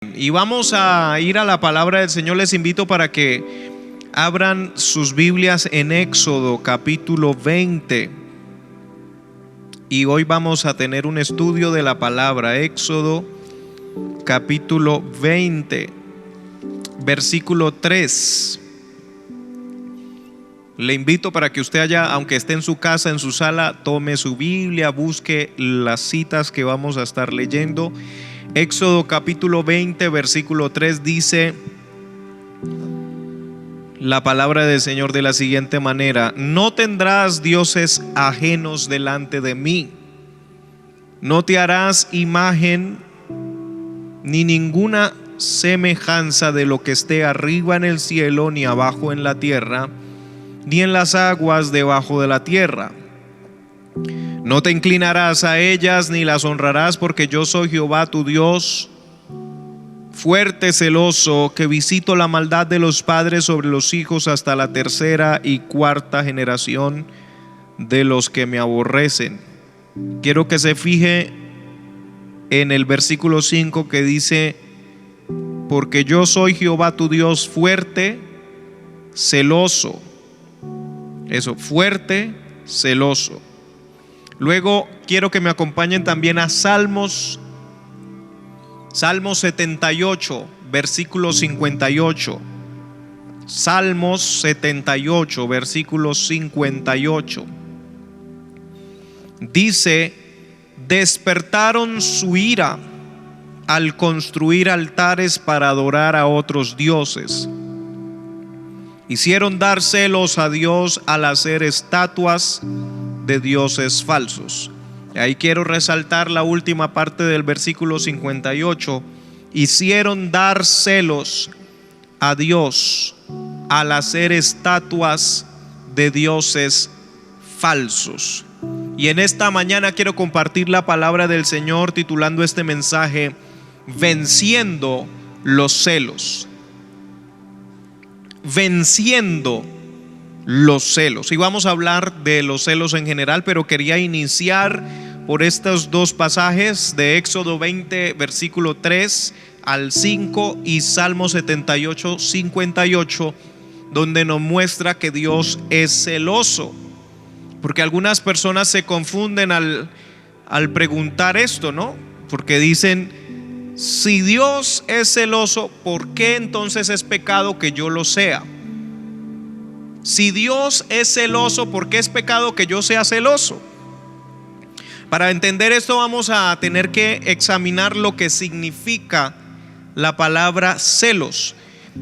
Y vamos a ir a la palabra del Señor. Les invito para que abran sus Biblias en Éxodo capítulo 20. Y hoy vamos a tener un estudio de la palabra. Éxodo capítulo 20, versículo 3. Le invito para que usted allá, aunque esté en su casa, en su sala, tome su Biblia, busque las citas que vamos a estar leyendo. Éxodo capítulo 20, versículo 3 dice la palabra del Señor de la siguiente manera: no tendrás dioses ajenos delante de mí, no te harás imagen ni ninguna semejanza de lo que esté arriba en el cielo, ni abajo en la tierra, ni en las aguas debajo de la tierra. No te inclinarás a ellas ni las honrarás, porque yo soy Jehová tu Dios, fuerte, celoso, que visito la maldad de los padres sobre los hijos hasta la tercera y cuarta generación de los que me aborrecen. Quiero que se fije en el versículo 5 que dice: porque yo soy Jehová tu Dios, fuerte, celoso. Eso, fuerte, celoso. Luego quiero que me acompañen también a Salmo 78, versículo 58. Salmos 78, versículo 58. Dice: despertaron su ira al construir altares para adorar a otros dioses. Hicieron dar celos a Dios al hacer estatuas de dioses falsos. Ahí quiero resaltar la última parte del versículo 58. Hicieron dar celos a Dios al hacer estatuas de dioses falsos. Y en esta mañana quiero compartir la palabra del Señor titulando este mensaje: venciendo los celos. Venciendo los celos. Y vamos a hablar de los celos en general, pero quería iniciar por estos dos pasajes de Éxodo 20, versículo 3 al 5, y Salmo 78, 58, donde nos muestra que Dios es celoso. Porque algunas personas se confunden al preguntar esto, ¿no? Porque dicen: si Dios es celoso, ¿por qué entonces es pecado que yo lo sea? Si Dios es celoso, ¿por qué es pecado que yo sea celoso? Para entender esto vamos a tener que examinar lo que significa la palabra celos.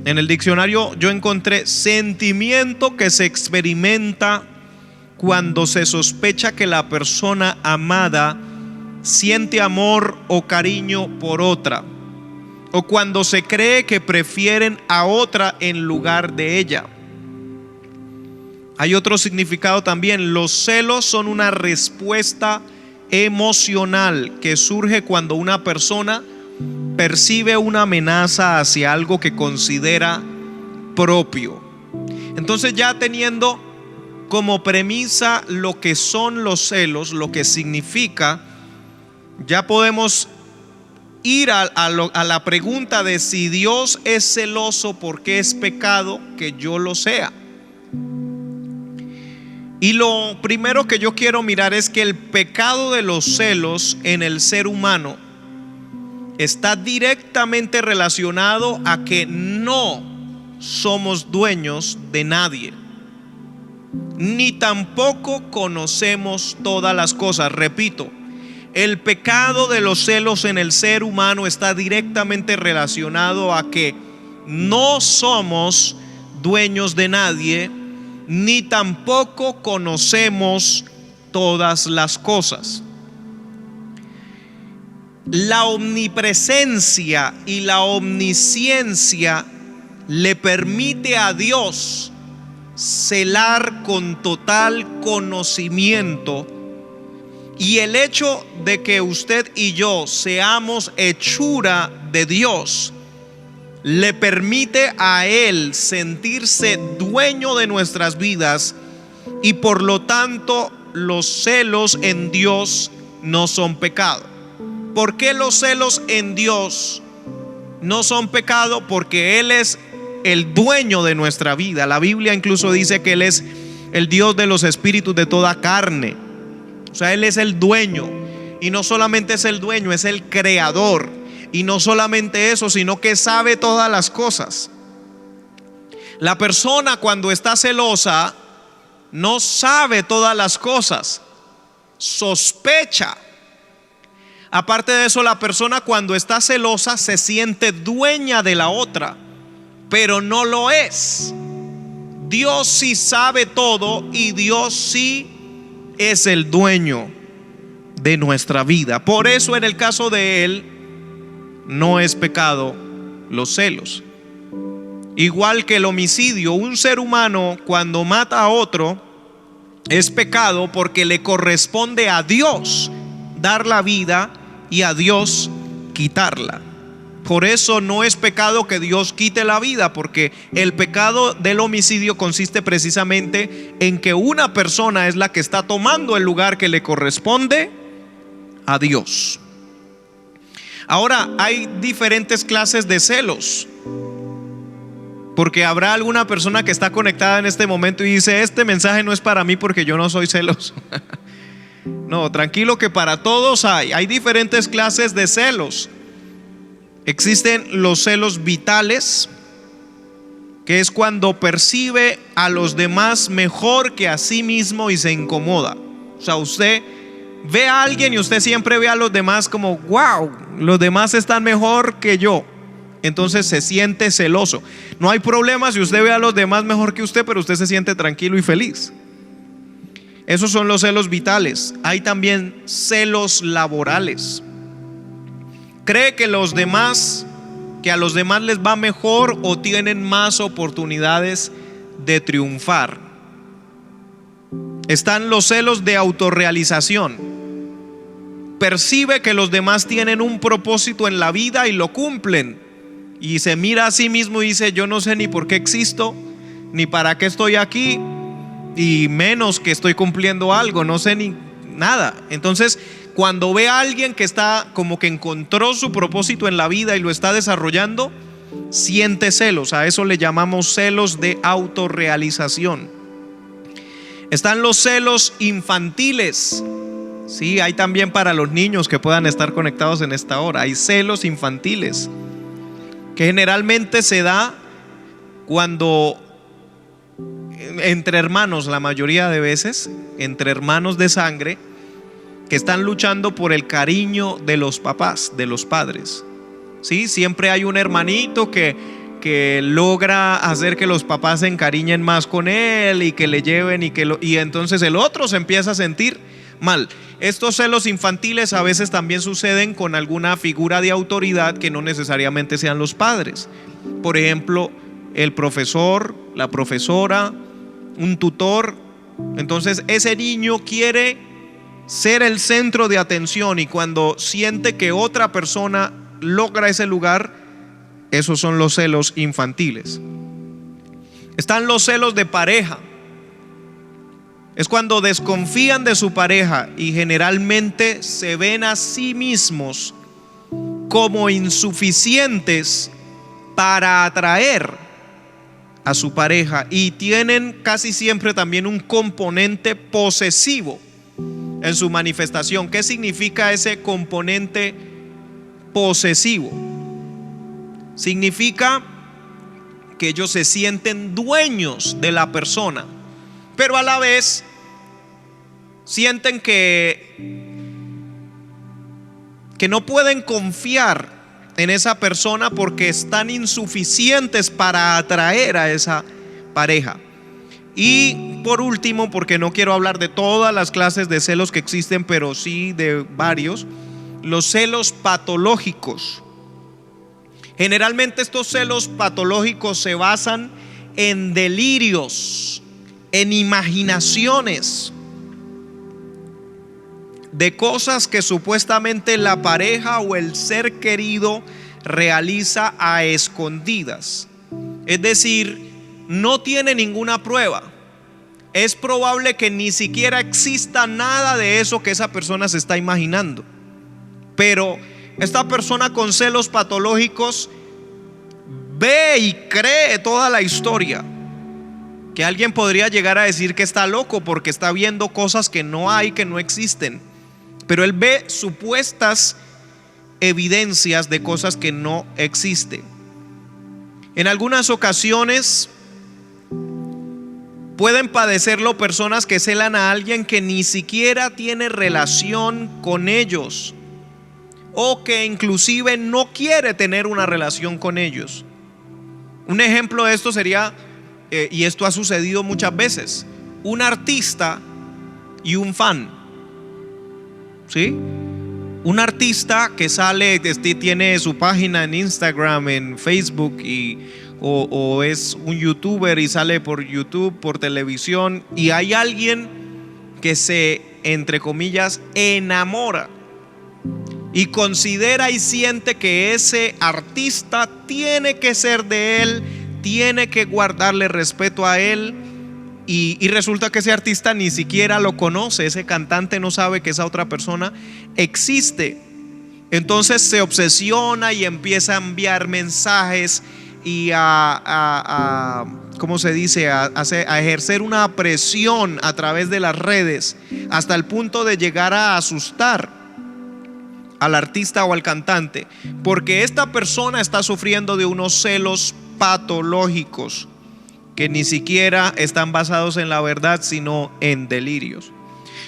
En el diccionario yo encontré: sentimiento que se experimenta cuando se sospecha que la persona amada siente amor o cariño por otra, o cuando se cree que prefieren a otra en lugar de ella. Hay otro significado también: los celos son una respuesta emocional que surge cuando una persona percibe una amenaza hacia algo que considera propio. Entonces, ya teniendo como premisa lo que son los celos, lo que significa, ya podemos ir a la pregunta de si Dios es celoso, ¿por qué es pecado que yo lo sea? Y lo primero que yo quiero mirar es que el pecado de los celos en el ser humano está directamente relacionado a que no somos dueños de nadie, ni tampoco conocemos todas las cosas. Repito, el pecado de los celos en el ser humano está directamente relacionado a que no somos dueños de nadie, ni tampoco conocemos todas las cosas. La omnipresencia y la omnisciencia le permite a Dios celar con total conocimiento. Y el hecho de que usted y yo seamos hechura de Dios le permite a Él sentirse dueño de nuestras vidas, y por lo tanto los celos en Dios no son pecado. ¿Por qué los celos en Dios no son pecado porque Él es el dueño de nuestra vida. La Biblia incluso dice que Él es el Dios de los espíritus de toda carne. O sea, Él es el dueño. Y no solamente es el dueño, es el creador. Y no solamente eso, sino que sabe todas las cosas. La persona cuando está celosa no sabe todas las cosas, sospecha. Aparte de eso, la persona cuando está celosa se siente dueña de la otra, pero no lo es. Dios sí sabe todo y Dios sí es el dueño de nuestra vida. Por eso en el caso de Él no es pecado los celos. Igual que el homicidio, un ser humano cuando mata a otro es pecado porque le corresponde a Dios dar la vida y a Dios quitarla. Por eso no es pecado que Dios quite la vida, porque el pecado del homicidio consiste precisamente en que una persona es la que está tomando el lugar que le corresponde a Dios. Ahora, hay diferentes clases de celos, porque habrá alguna persona que está conectada en este momento y dice: este mensaje no es para mí porque yo no soy celoso. No, tranquilo, que para todos hay diferentes clases de celos. Existen los celos vitales, que es cuando percibe a los demás mejor que a sí mismo y se incomoda. O sea, usted ve a alguien y usted siempre ve a los demás como: wow, los demás están mejor que yo. Entonces se siente celoso. No hay problema si usted ve a los demás mejor que usted, pero usted se siente tranquilo y feliz. Esos son los celos vitales. Hay también celos laborales. Cree que a los demás les va mejor o tienen más oportunidades de triunfar. Están los celos de autorrealización. Percibe que los demás tienen un propósito en la vida y lo cumplen, y se mira a sí mismo y dice: yo no sé ni por qué existo, ni para qué estoy aquí, y menos que estoy cumpliendo algo, no sé ni nada. Entonces, cuando ve a alguien que está como que encontró su propósito en la vida y lo está desarrollando, siente celos. A eso le llamamos celos de autorrealización. Están los celos infantiles. Sí, hay también para los niños que puedan estar conectados en esta hora. Hay celos infantiles, que generalmente se da cuando entre hermanos, la mayoría de veces, entre hermanos de sangre, que están luchando por el cariño de los papás, de los padres. ¿Sí? Siempre hay un hermanito que logra hacer que los papás se encariñen más con él y que le lleven y entonces el otro se empieza a sentir mal. Estos celos infantiles a veces también suceden con alguna figura de autoridad que no necesariamente sean los padres. Por ejemplo, el profesor, la profesora, un tutor. Entonces ese niño quiere ser el centro de atención, y cuando siente que otra persona logra ese lugar, esos son los celos infantiles. Están los celos de pareja. Es cuando desconfían de su pareja y generalmente se ven a sí mismos como insuficientes para atraer a su pareja, y tienen casi siempre también un componente posesivo en su manifestación. ¿Qué significa ese componente posesivo? Significa que ellos se sienten dueños de la persona, pero a la vez sienten que no pueden confiar en esa persona porque están insuficientes para atraer a esa pareja. Y por último, porque no quiero hablar de todas las clases de celos que existen, pero sí de varios, los celos patológicos. Generalmente estos celos patológicos se basan en delirios, en imaginaciones de cosas que supuestamente la pareja o el ser querido realiza a escondidas. Es decir, no tiene ninguna prueba. Es probable que ni siquiera exista nada de eso que esa persona se está imaginando, pero esta persona con celos patológicos ve y cree toda la historia. Que alguien podría llegar a decir que está loco porque está viendo cosas que no hay, que no existen. Pero él ve supuestas evidencias de cosas que no existen. En algunas ocasiones pueden padecerlo personas que celan a alguien que ni siquiera tiene relación con ellos, o que inclusive no quiere tener una relación con ellos. Un ejemplo de esto sería, y esto ha sucedido muchas veces, un artista y un fan. ¿Sí? Un artista que sale, tiene su página en Instagram, en Facebook, o es un youtuber y sale por YouTube, por televisión, y hay alguien que se, entre comillas, enamora y considera y siente que ese artista tiene que ser de él, tiene que guardarle respeto a él, y resulta que ese artista ni siquiera lo conoce, ese cantante no sabe que esa otra persona existe. Entonces se obsesiona y empieza a enviar mensajes y ¿cómo se dice? A ejercer una presión a través de las redes, hasta el punto de llegar a asustar al artista o al cantante, porque esta persona está sufriendo de unos celos patológicos que ni siquiera están basados en la verdad, sino en delirios.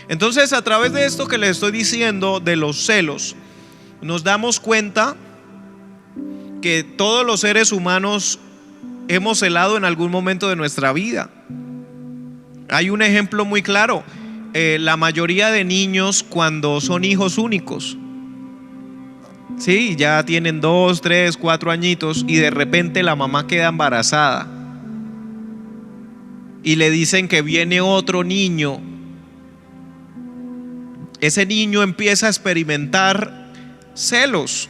Entonces, a través de esto que les estoy diciendo de los celos, nos damos cuenta que todos los seres humanos hemos celado en algún momento de nuestra vida. Hay un ejemplo muy claro. La mayoría de niños, cuando son hijos únicos, sí, ya tienen 2, 3, 4 añitos, y de repente la mamá queda embarazada y le dicen que viene otro niño. Ese niño empieza a experimentar celos.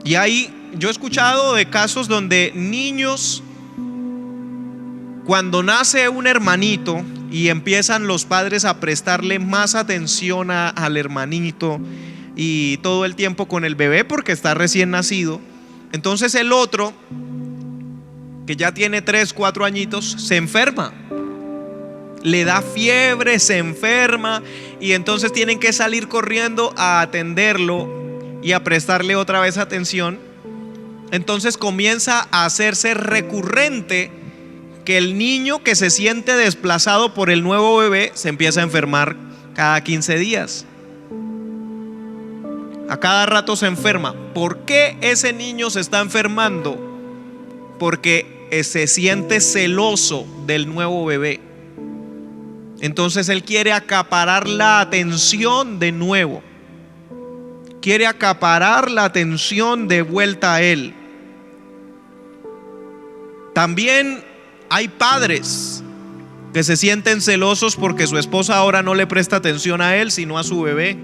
Y yo he escuchado de casos donde niños, cuando nace un hermanito y empiezan los padres a prestarle más atención al hermanito y todo el tiempo con el bebé porque está recién nacido, entonces el otro, que ya tiene 3, 4 añitos, se enferma, le da fiebre, se enferma, y entonces tienen que salir corriendo a atenderlo y a prestarle otra vez atención. Entonces comienza a hacerse recurrente que el niño que se siente desplazado por el nuevo bebé se empieza a enfermar cada 15 días. A cada rato se enferma. ¿Por qué ese niño se está enfermando? Porque se siente celoso del nuevo bebé. Entonces él quiere acaparar la atención de nuevo. Quiere acaparar la atención de vuelta a él. También hay padres que se sienten celosos porque su esposa ahora no le presta atención a él, sino a su bebé.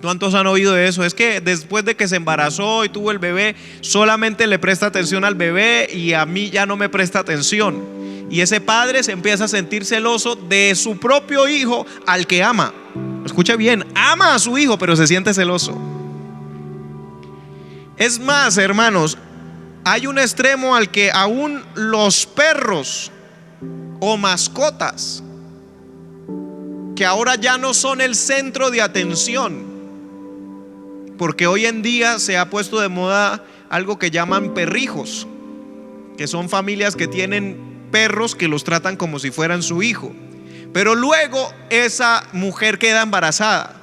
¿Cuántos han oído de eso? Es que después de que se embarazó y tuvo el bebé, solamente le presta atención al bebé y a mí ya no me presta atención. Y ese padre se empieza a sentir celoso de su propio hijo, al que ama. Escuche bien, ama a su hijo, pero se siente celoso. Es más, hermanos, hay un extremo al que aún los perros o mascotas, que ahora ya no son el centro de atención, porque hoy en día se ha puesto de moda algo que llaman perrijos, que son familias que tienen perros que los tratan como si fueran su hijo. Pero luego esa mujer queda embarazada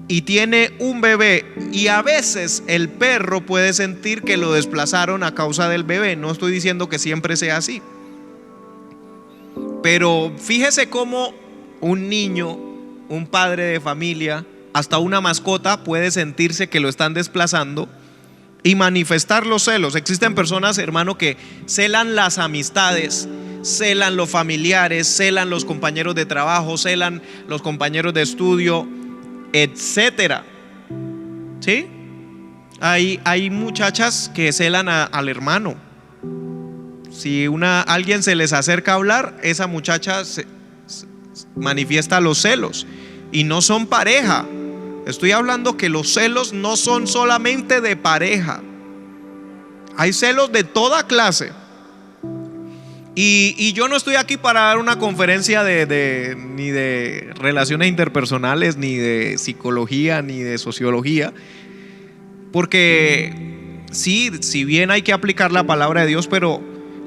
y tiene un bebé, y a veces el perro puede sentir que lo desplazaron a causa del bebé. No estoy diciendo que siempre sea así, pero fíjese cómo un niño, un padre de familia, hasta una mascota puede sentirse que lo están desplazando y manifestar los celos. Existen personas, hermano, que celan las amistades, celan los familiares, celan los compañeros de trabajo, celan los compañeros de estudio, etcétera. ¿Sí? Hay muchachas que celan al hermano. Si alguien se les acerca a hablar, esa muchacha manifiesta los celos, y no son pareja, Estoy hablando que los celos no son solamente de pareja. Hay celos de toda clase. Y yo no estoy aquí para dar una conferencia ni de relaciones interpersonales, ni de psicología, ni de sociología. Porque sí, si bien hay que aplicar la palabra de Dios, pero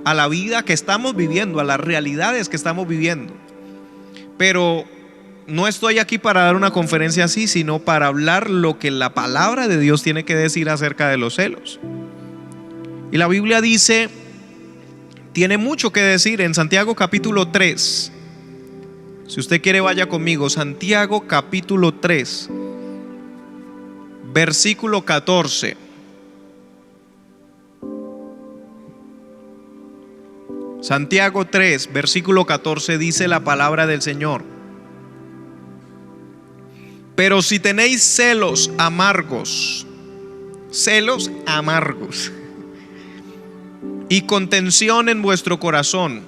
a la vida que estamos viviendo, a las realidades que estamos viviendo. Pero no estoy aquí para dar una conferencia así, sino para hablar lo que la palabra de Dios tiene que decir acerca de los celos. Y la Biblia dice, tiene mucho que decir en Santiago capítulo 3. Si usted quiere, vaya conmigo. Santiago capítulo 3, versículo 14. Santiago 3, versículo 14 dice la palabra del Señor: pero si tenéis celos amargos y contención en vuestro corazón,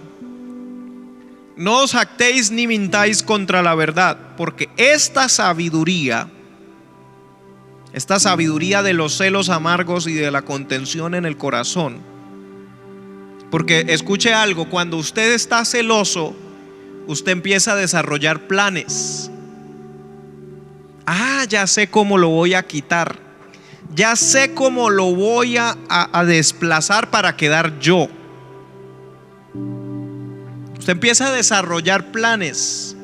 no os jactéis ni mintáis contra la verdad, porque esta sabiduría de los celos amargos y de la contención en el corazón, porque escuche algo, cuando usted está celoso, usted empieza a desarrollar planes. Ya sé cómo lo voy a quitar, ya sé cómo lo voy a desplazar para quedar yo. Usted empieza a desarrollar planes,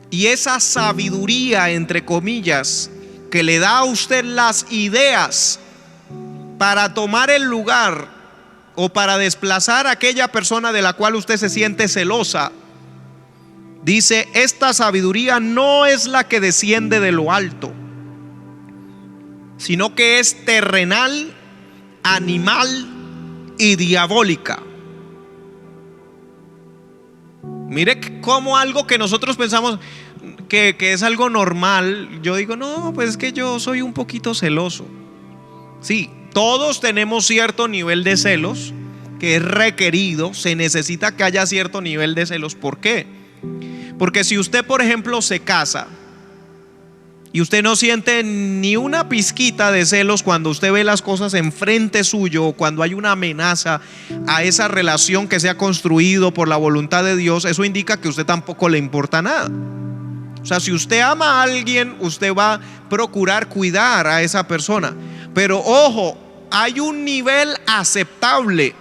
y esa sabiduría, entre comillas, que le da a usted las ideas para tomar el lugar o para desplazar a aquella persona de la cual usted se siente celosa, dice, esta sabiduría no es la que desciende de lo alto, sino que es terrenal, animal y diabólica. Mire cómo algo que nosotros pensamos que es algo normal, yo digo, no, pues es que yo soy un poquito celoso. Sí, todos tenemos cierto nivel de celos que es requerido, se necesita que haya cierto nivel de celos. ¿Por qué? Porque si usted, por ejemplo, se casa y usted no siente ni una pizquita de celos cuando usted ve las cosas enfrente suyo, o cuando hay una amenaza a esa relación que se ha construido por la voluntad de Dios, eso indica que a usted tampoco le importa nada. O sea, si usted ama a alguien, usted va a procurar cuidar a esa persona. Pero ojo, hay un nivel aceptable.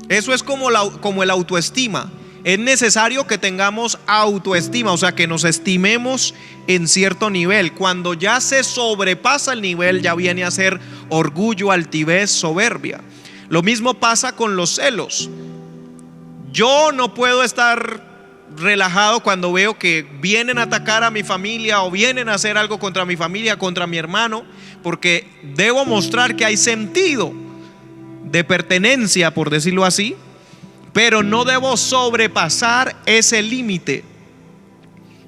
Eso es como el autoestima. Es necesario que tengamos autoestima, o sea, que nos estimemos en cierto nivel. Cuando ya se sobrepasa el nivel, ya viene a ser orgullo, altivez, soberbia. Lo mismo pasa con los celos. Yo no puedo estar relajado cuando veo que vienen a atacar a mi familia o vienen a hacer algo contra mi familia, contra mi hermano, porque debo mostrar que hay sentido de pertenencia, por decirlo así. Pero no debo sobrepasar ese límite.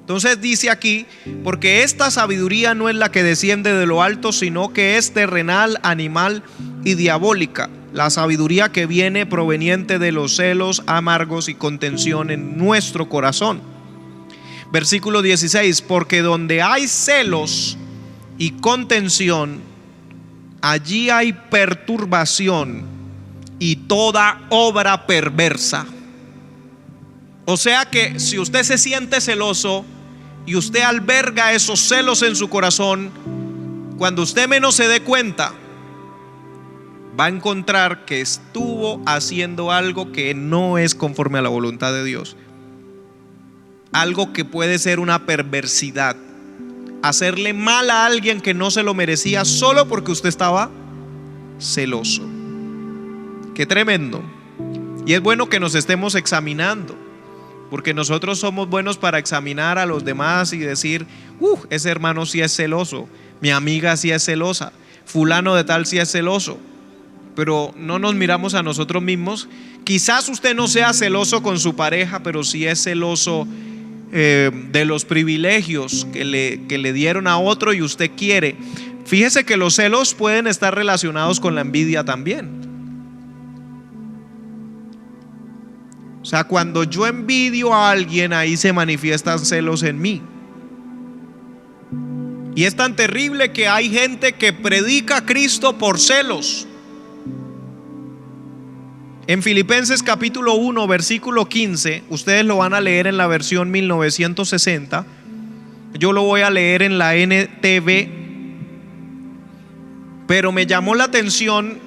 Entonces dice aquí, porque esta sabiduría no es la que desciende de lo alto, sino que es terrenal, animal y diabólica. La sabiduría que viene proveniente de los celos amargos y contención en nuestro corazón. Versículo 16, porque donde hay celos y contención, allí hay perturbación y toda obra perversa. O sea que si usted se siente celoso y usted alberga esos celos en su corazón, cuando usted menos se dé cuenta, va a encontrar que estuvo haciendo algo que no es conforme a la voluntad de Dios. Algo que puede ser una perversidad. Hacerle mal a alguien que no se lo merecía solo porque usted estaba celoso. Qué tremendo. Y es bueno que nos estemos examinando, porque nosotros somos buenos para examinar a los demás y decir, ese hermano sí es celoso, mi amiga sí es celosa, fulano de tal sí es celoso. Pero no nos miramos a nosotros mismos. Quizás usted no sea celoso con su pareja, pero sí es celoso de los privilegios que le dieron a otro y usted quiere. Fíjese que los celos pueden estar relacionados con la envidia también. O sea, cuando yo envidio a alguien, ahí se manifiestan celos en mí. Y es tan terrible que hay gente que predica a Cristo por celos. En Filipenses capítulo 1 versículo 15, ustedes lo van a leer en la versión 1960, yo lo voy a leer en la NTV, pero me llamó la atención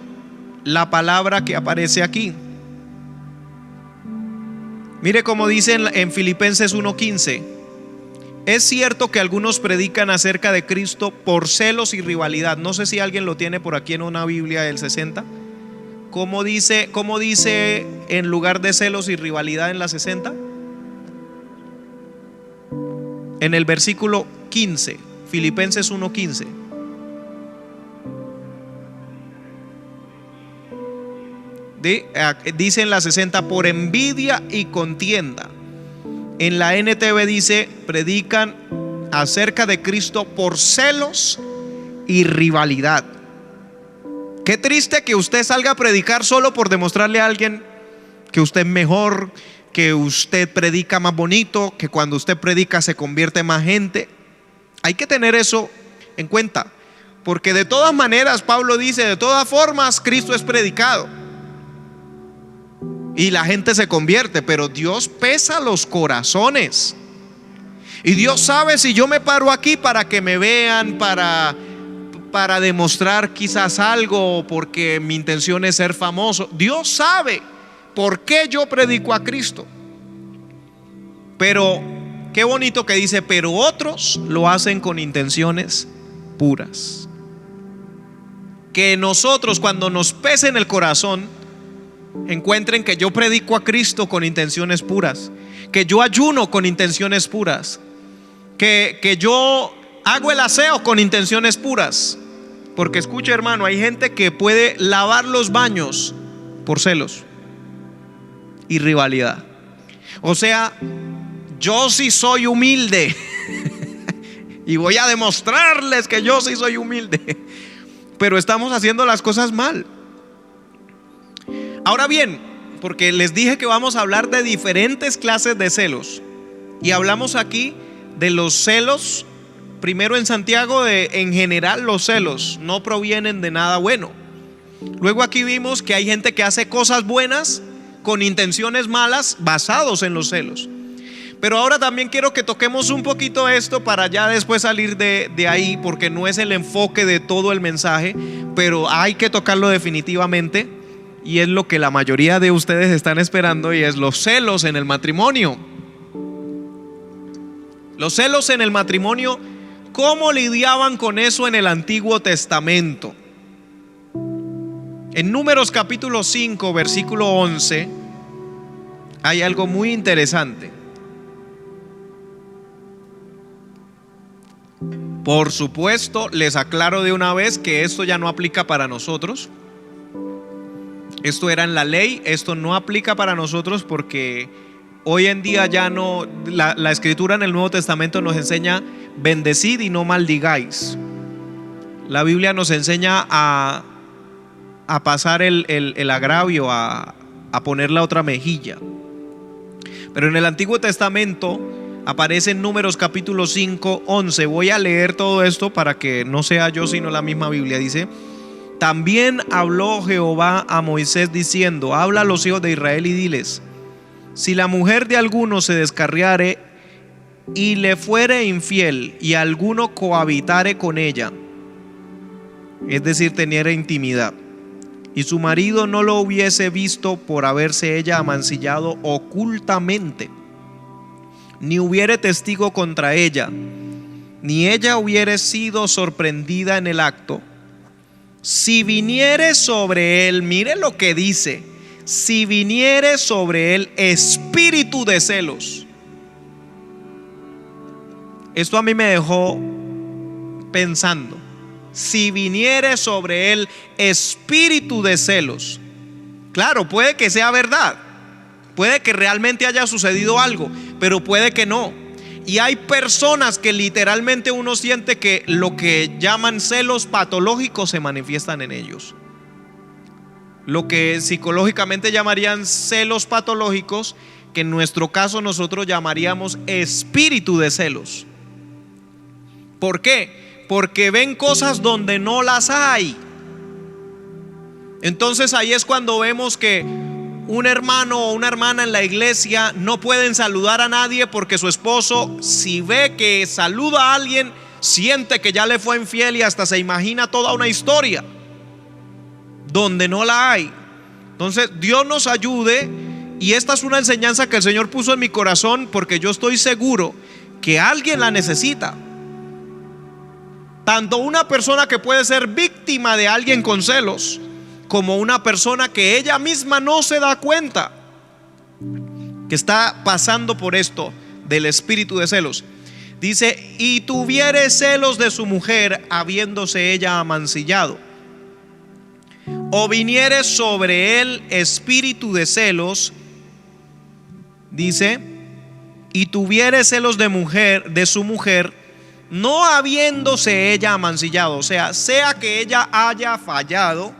la palabra que aparece aquí. Mire cómo dice en Filipenses 1:15: es cierto que algunos predican acerca de Cristo por celos y rivalidad. No sé si alguien lo tiene por aquí en una Biblia del 60. ¿Cómo dice en lugar de celos y rivalidad en la 60? En el versículo 15, Filipenses 1:15. Dice en la 60: por envidia y contienda. En la NTV dice: predican acerca de Cristo por celos y rivalidad. Qué triste que usted salga a predicar solo por demostrarle a alguien que usted es mejor, que usted predica más bonito, que cuando usted predica se convierte más gente. Hay que tener eso en cuenta, porque de todas maneras Pablo dice: de todas formas Cristo es predicado y la gente se convierte, pero Dios pesa los corazones. Y Dios sabe si yo me paro aquí para que me vean, para demostrar quizás algo, porque mi intención es ser famoso. Dios sabe por qué yo predico a Cristo. Pero qué bonito que dice: pero otros lo hacen con intenciones puras. Que nosotros, cuando nos pese en el corazón, encuentren que yo predico a Cristo con intenciones puras, que yo ayuno con intenciones puras, que yo hago el aseo con intenciones puras. Porque escucha, hermano, hay gente que puede lavar los baños por celos y rivalidad. O sea, yo sí soy humilde y voy a demostrarles que yo sí soy humilde, pero estamos haciendo las cosas mal. Ahora bien, porque les dije que vamos a hablar de diferentes clases de celos, y hablamos aquí de los celos. Primero en Santiago, en general los celos no provienen de nada bueno. Luego aquí vimos que hay gente que hace cosas buenas con intenciones malas basados en los celos. Pero ahora también quiero que toquemos un poquito esto para ya después salir de ahí, porque no es el enfoque de todo el mensaje, pero hay que tocarlo definitivamente, y es lo que la mayoría de ustedes están esperando, y es los celos en el matrimonio. Los celos en el matrimonio, ¿cómo lidiaban con eso en el Antiguo Testamento? En Números capítulo 5 versículo 11 hay algo muy interesante. Por supuesto, les aclaro de una vez que esto ya no aplica para nosotros. Esto era en la ley, esto no aplica para nosotros, porque hoy en día ya no, la escritura en el Nuevo Testamento nos enseña: bendecid y no maldigáis. La Biblia nos enseña a pasar el agravio, a poner la otra mejilla. Pero en el Antiguo Testamento aparece en Números capítulo 5, 11. Voy a leer todo esto para que no sea yo sino la misma Biblia. Dice: también habló Jehová a Moisés diciendo: habla a los hijos de Israel y diles: si la mujer de alguno se descarriare y le fuere infiel, y alguno cohabitare con ella, es decir, teniera intimidad, y su marido no lo hubiese visto por haberse ella amancillado ocultamente, ni hubiere testigo contra ella, ni ella hubiere sido sorprendida en el acto, si viniere sobre él, mire lo que dice: si viniere sobre él espíritu de celos. Esto a mí me dejó pensando. Si viniere sobre él espíritu de celos. Claro, puede que sea verdad, puede que realmente haya sucedido algo, pero puede que no. Y hay personas que literalmente uno siente que lo que llaman celos patológicos se manifiestan en ellos. Lo que psicológicamente llamarían celos patológicos, que en nuestro caso nosotros llamaríamos espíritu de celos. ¿Por qué? porque ven cosas donde no las hay. Entonces ahí es cuando vemos que un hermano o una hermana en la iglesia no pueden saludar a nadie porque su esposo, si ve que saluda a alguien, siente que ya le fue infiel y hasta se imagina toda una historia donde no la hay. Entonces Dios nos ayude, y esta es una enseñanza que el Señor puso en mi corazón porque yo estoy seguro que alguien la necesita. Tanto una persona que puede ser víctima de alguien con celos, como una persona que ella misma no se da cuenta que está pasando por esto del espíritu de celos. Dice: y tuviere celos de su mujer, habiéndose ella amancillado, o viniere sobre él espíritu de celos. Dice: y tuviere celos de su mujer, no habiéndose ella amancillado. O sea que ella haya fallado,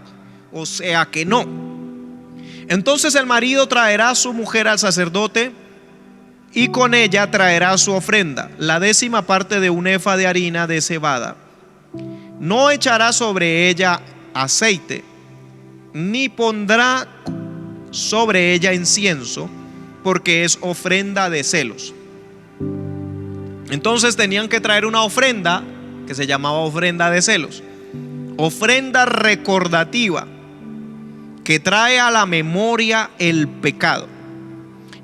o sea que no. Entonces el marido traerá a su mujer al sacerdote, y con ella traerá su ofrenda, la 10ª parte de un efa de harina de cebada. No echará sobre ella aceite, ni pondrá sobre ella incienso, porque es ofrenda de celos. Entonces tenían que traer una ofrenda que se llamaba ofrenda de celos, ofrenda recordativa, que trae a la memoria el pecado.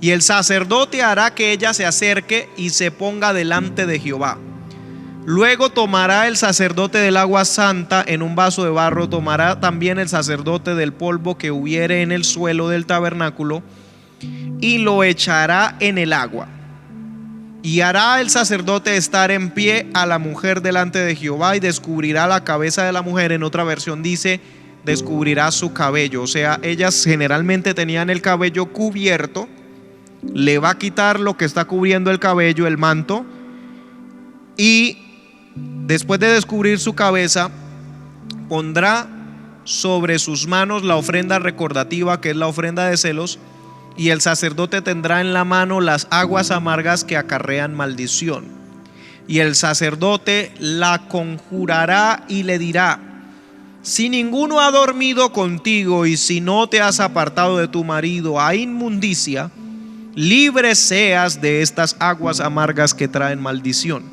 Y el sacerdote hará que ella se acerque y se ponga delante de Jehová. Luego tomará el sacerdote del agua santa en un vaso de barro, tomará también el sacerdote del polvo que hubiere en el suelo del tabernáculo, y lo echará en el agua. Y hará el sacerdote estar en pie a la mujer delante de Jehová, y descubrirá la cabeza de la mujer. En otra versión dice: descubrirá su cabello. O sea, ellas generalmente tenían el cabello cubierto. Le va a quitar lo que está cubriendo el cabello, el manto, y después de descubrir su cabeza, pondrá sobre sus manos la ofrenda recordativa, que es la ofrenda de celos, y el sacerdote tendrá en la mano las aguas amargas que acarrean maldición. Y el sacerdote la conjurará y le dirá: si ninguno ha dormido contigo, y si no te has apartado de tu marido a inmundicia, libre seas de estas aguas amargas que traen maldición.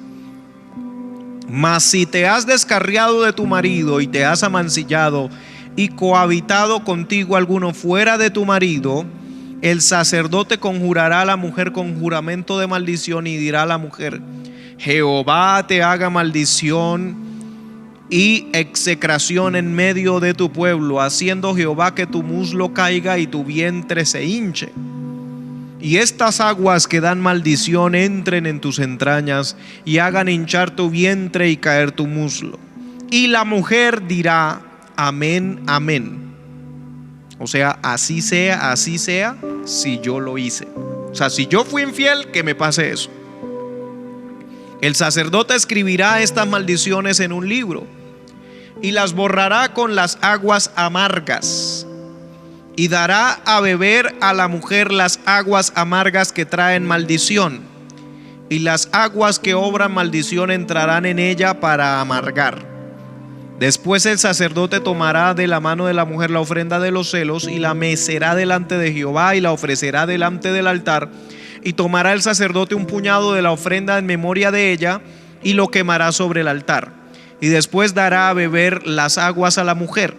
Mas si te has descarriado de tu marido y te has amancillado y cohabitado contigo alguno fuera de tu marido, el sacerdote conjurará a la mujer con juramento de maldición, y dirá a la mujer: Jehová te haga maldición y execración en medio de tu pueblo, haciendo Jehová que tu muslo caiga y tu vientre se hinche. Y estas aguas que dan maldición entren en tus entrañas y hagan hinchar tu vientre y caer tu muslo. Y la mujer dirá: amén, amén. O sea, así sea, si yo lo hice. O sea, si yo fui infiel, que me pase eso. El sacerdote escribirá estas maldiciones en un libro y las borrará con las aguas amargas, y dará a beber a la mujer las aguas amargas que traen maldición, y las aguas que obran maldición entrarán en ella para amargar. Después el sacerdote tomará de la mano de la mujer la ofrenda de los celos, y la mecerá delante de Jehová, y la ofrecerá delante del altar. Y tomará el sacerdote un puñado de la ofrenda en memoria de ella, y lo quemará sobre el altar. Y después dará a beber las aguas a la mujer.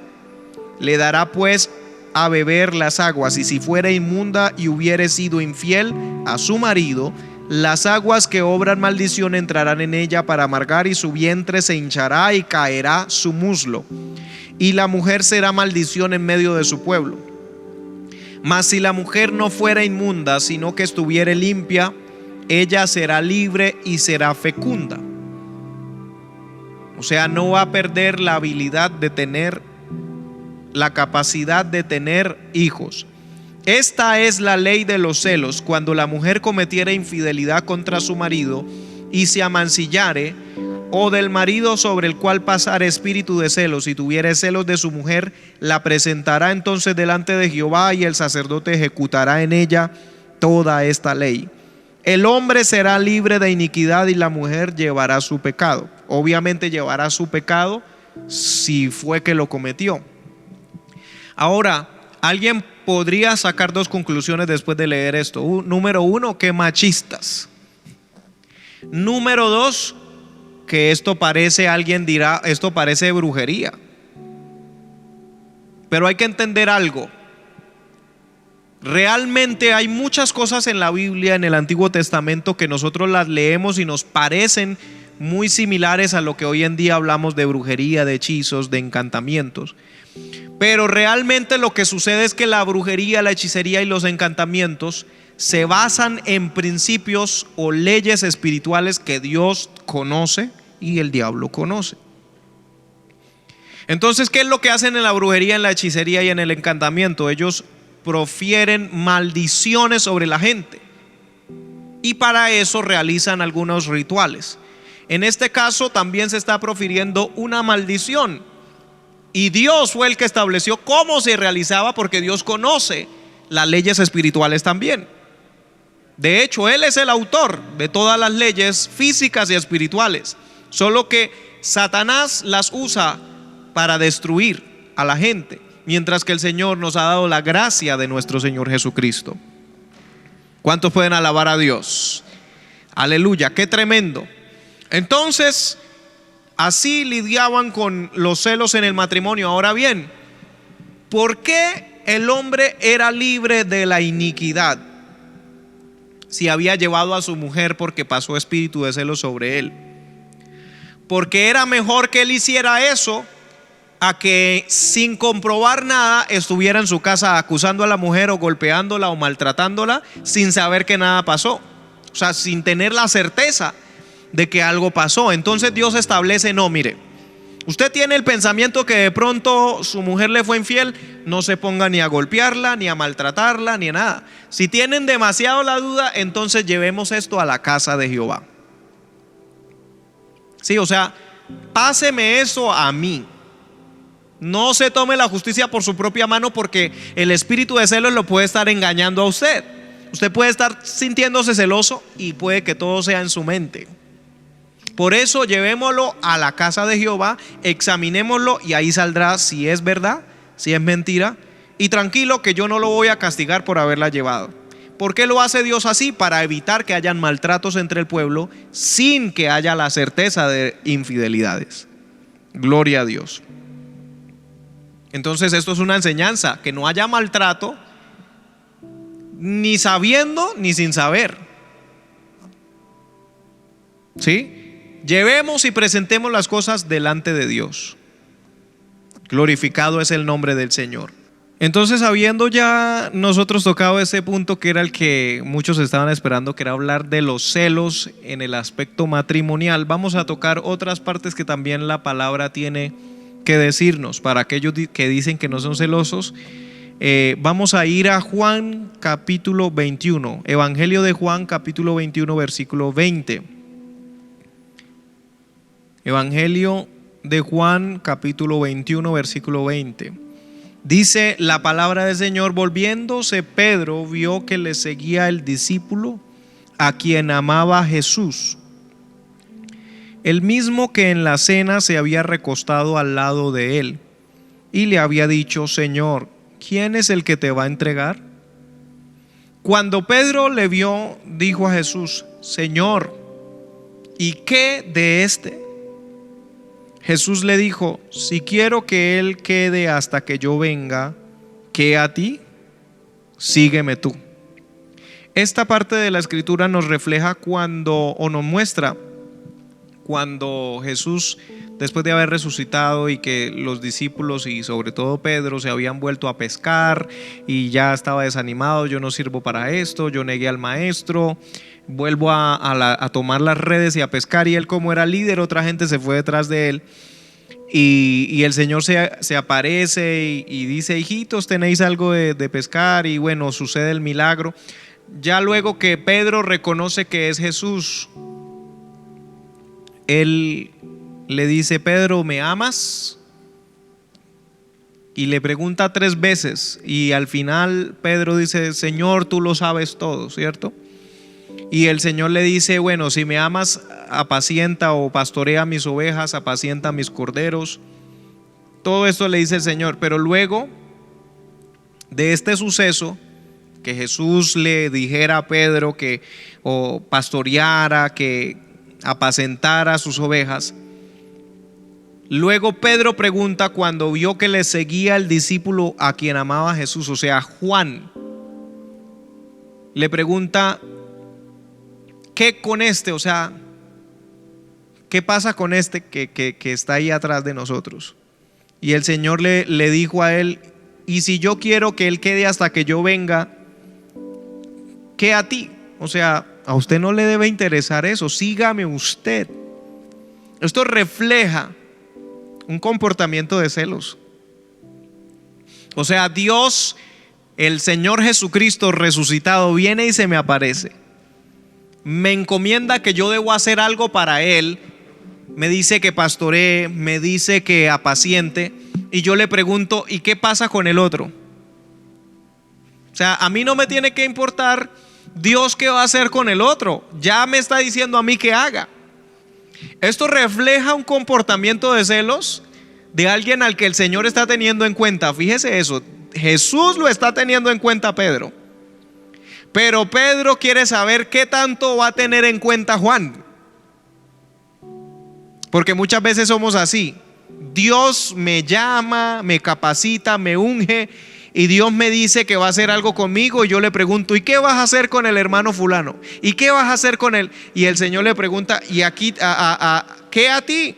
Le dará pues a beber las aguas, y si fuere inmunda y hubiere sido infiel a su marido, las aguas que obran maldición entrarán en ella para amargar, y su vientre se hinchará y caerá su muslo, y la mujer será maldición en medio de su pueblo. Mas si la mujer no fuera inmunda, sino que estuviere limpia, ella será libre y será fecunda. O sea, no va a perder la habilidad de tener, la capacidad de tener hijos. Esta es la ley de los celos: cuando la mujer cometiere infidelidad contra su marido y se amancillare, o del marido sobre el cual pasare espíritu de celos, y tuviere celos de su mujer, la presentará entonces delante de Jehová, y el sacerdote ejecutará en ella toda esta ley. El hombre será libre de iniquidad, y la mujer llevará su pecado. obviamente llevará su pecado si fue que lo cometió. Ahora, alguien podría sacar dos conclusiones después de leer esto. Número uno, que machistas. Número dos, que esto parece, alguien dirá, esto parece brujería. Pero hay que entender algo. Realmente hay muchas cosas en la Biblia, en el Antiguo Testamento, que nosotros las leemos y nos parecen muy similares a lo que hoy en día hablamos de brujería, de hechizos, de encantamientos. Pero realmente lo que sucede es que la brujería, la hechicería y los encantamientos se basan en principios o leyes espirituales que Dios conoce y el diablo conoce. Entonces, ¿qué es lo que hacen en la brujería, en la hechicería y en el encantamiento? Ellos profieren maldiciones sobre la gente y para eso realizan algunos rituales. En este caso también se está profiriendo una maldición y Dios fue el que estableció cómo se realizaba, porque Dios conoce las leyes espirituales también. De hecho, Él es el autor de todas las leyes físicas y espirituales, solo que Satanás las usa para destruir a la gente, mientras que el Señor nos ha dado la gracia de nuestro Señor Jesucristo. ¿Cuántos pueden alabar a Dios? Aleluya, qué tremendo. Entonces, así lidiaban con los celos en el matrimonio. Ahora bien, ¿por qué el hombre era libre de la iniquidad si había llevado a su mujer porque pasó espíritu de celos sobre él? Porque era mejor que él hiciera eso a que sin comprobar nada estuviera en su casa acusando a la mujer o golpeándola o maltratándola sin saber que nada pasó, o sea, sin tener la certeza de que algo pasó. Entonces Dios establece: no, mire, usted tiene el pensamiento que de pronto su mujer le fue infiel, no se ponga ni a golpearla, ni a maltratarla, ni a nada. Si tienen demasiado la duda, entonces llevemos esto a la casa de Jehová. Sí, o sea, páseme eso a mí. No se tome la justicia por su propia mano, porque el espíritu de celos lo puede estar engañando a usted. Usted puede estar sintiéndose celoso y puede que todo sea en su mente. Por eso llevémoslo a la casa de Jehová, examinémoslo y ahí saldrá si es verdad, si es mentira. Y tranquilo que yo no lo voy a castigar por haberla llevado. ¿Por qué lo hace Dios así? Para evitar que hayan maltratos entre el pueblo sin que haya la certeza de infidelidades. Gloria a Dios. Entonces esto es una enseñanza, que no haya maltrato ni sabiendo ni sin saber. ¿Sí? Llevemos y presentemos las cosas delante de Dios. Glorificado es el nombre del Señor. Entonces, habiendo ya nosotros tocado ese punto que era el que muchos estaban esperando, que era hablar de los celos en el aspecto matrimonial, vamos a tocar otras partes que también la palabra tiene que decirnos. Para aquellos que dicen que no son celosos, vamos a ir a Juan capítulo 21, Evangelio de Juan capítulo 21 versículo 20. Evangelio de Juan capítulo 21 versículo 20. Dice la palabra del Señor: volviéndose Pedro, vio que le seguía el discípulo a quien amaba Jesús, el mismo que en la cena se había recostado al lado de él, y le había dicho: Señor, ¿quién es el que te va a entregar? Cuando Pedro le vio, dijo a Jesús: Señor, ¿y qué de este? Jesús le dijo: si quiero que él quede hasta que yo venga, ¿qué a ti? Sígueme tú. Esta parte de la escritura nos refleja o nos muestra cuando Jesús, después de haber resucitado y que los discípulos y sobre todo Pedro se habían vuelto a pescar y ya estaba desanimado: yo no sirvo para esto, yo negué al maestro, vuelvo a tomar las redes y a pescar. Y él, como era líder, otra gente se fue detrás de él y el Señor se aparece y dice: hijitos, ¿tenéis algo de pescar? Y bueno, sucede el milagro. Ya luego que Pedro reconoce que es Jesús, él le dice: Pedro, ¿me amas? Y le pregunta 3 veces y al final Pedro dice: Señor, tú lo sabes todo, ¿cierto? Y el Señor le dice, bueno, si me amas, apacienta o pastorea mis ovejas, apacienta mis corderos. Todo esto le dice el Señor. Pero luego de este suceso, que Jesús le dijera a Pedro que o pastoreara, que apacentara sus ovejas, luego Pedro pregunta, cuando vio que le seguía el discípulo a quien amaba a Jesús, o sea, Juan, le pregunta, ¿qué con este? O sea, ¿qué pasa con este que está ahí atrás de nosotros? Y el Señor le dijo a él, y si yo quiero que él quede hasta que yo venga, ¿qué a ti? O sea, a usted no le debe interesar eso, sígame usted. Esto refleja un comportamiento de celos. O sea, Dios, el Señor Jesucristo resucitado, viene y se me aparece. Me encomienda que yo debo hacer algo para Él. Me dice que pastoree, me dice que apaciente. Y yo le pregunto, ¿y qué pasa con el otro? O sea, a mí no me tiene que importar Dios qué va a hacer con el otro. Ya me está diciendo a mí que haga. Esto refleja un comportamiento de celos de alguien al que el Señor está teniendo en cuenta. Fíjese eso, Jesús lo está teniendo en cuenta a Pedro, pero Pedro quiere saber qué tanto va a tener en cuenta Juan, porque muchas veces somos así. Dios me llama, me capacita, me unge, y Dios me dice que va a hacer algo conmigo, y yo le pregunto, ¿y qué vas a hacer con el hermano fulano? ¿Y qué vas a hacer con él? Y el Señor le pregunta, ¿y aquí qué a ti?